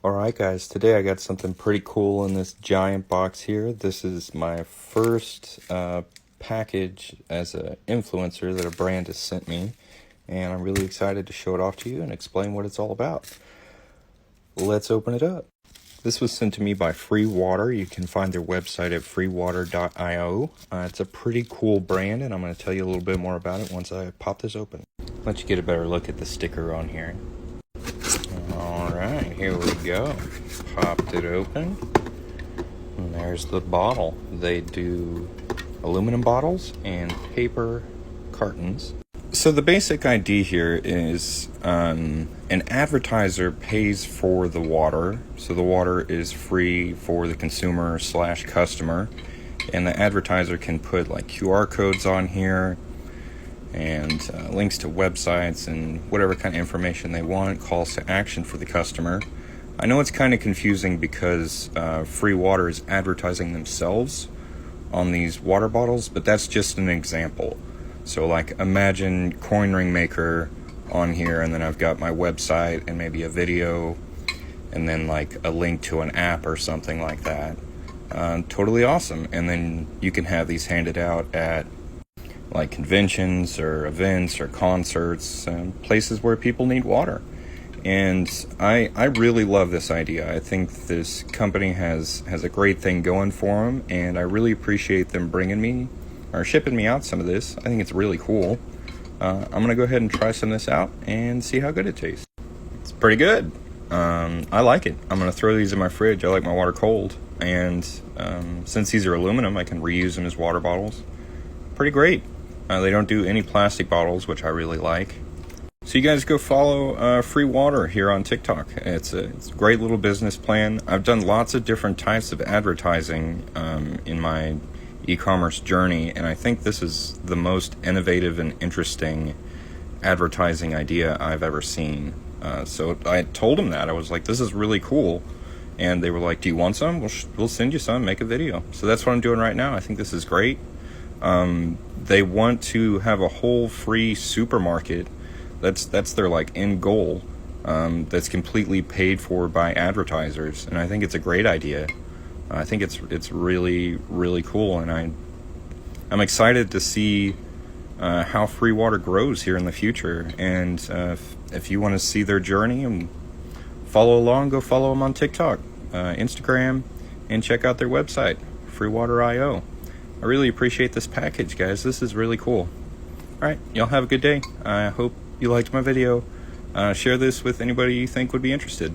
Alright guys, today I got something pretty cool in this giant box here. This is my first package as an influencer that a brand has sent me, and I'm really excited to show it off to you and explain what it's all about. Let's open it up. This was sent to me by Free Water. You can find their website at freewater.io. It's a pretty cool brand, and I'm going to tell you a little bit more about it once I pop this open. Let you get a better look at the sticker on here. Alright, here we go. Popped it open. And there's the bottle. They do aluminum bottles and paper cartons. So the basic idea here is an advertiser pays for the water. So the water is free for the consumer / customer. And the advertiser can put like QR codes on here and links to websites and whatever kind of information they want, calls to action for the customer. I know it's kind of confusing because Free Water is advertising themselves on these water bottles, but that's just an example. So like imagine coin ring maker on here, and then I've got my website and maybe a video and then like a link to an app or something like that. Totally awesome. And then you can have these handed out at like conventions or events or concerts, places where people need water. And I really love this idea. I think this company has a great thing going for them, and I really appreciate them bringing me or shipping me out some of this. I think it's really cool. I'm gonna go ahead and try some of this out and see how good it tastes. It's pretty good. I like it. I'm gonna throw these in my fridge. I like my water cold, and since these are aluminum, I can reuse them as water bottles. Pretty great. They don't do any plastic bottles, which I really like. So you guys go follow Free Water here on TikTok. It's a great little business plan. I've done lots of different types of advertising in my e-commerce journey, and I think this is the most innovative and interesting advertising idea I've ever seen. So I told them that. I was like, this is really cool. And they were like, do you want some? We'll send you some, make a video. So that's what I'm doing right now. I think this is great. They want to have a whole free supermarket. That's their like end goal. That's completely paid for by advertisers, and I think it's a great idea. I think it's really, really cool, and I'm excited to see how Free Water grows here in the future. And if you want to see their journey and follow along, go follow them on TikTok, Instagram, and check out their website, freewater.io. I really appreciate this package, guys. This is really cool. Alright, y'all have a good day. I hope you liked my video. Share this with anybody you think would be interested.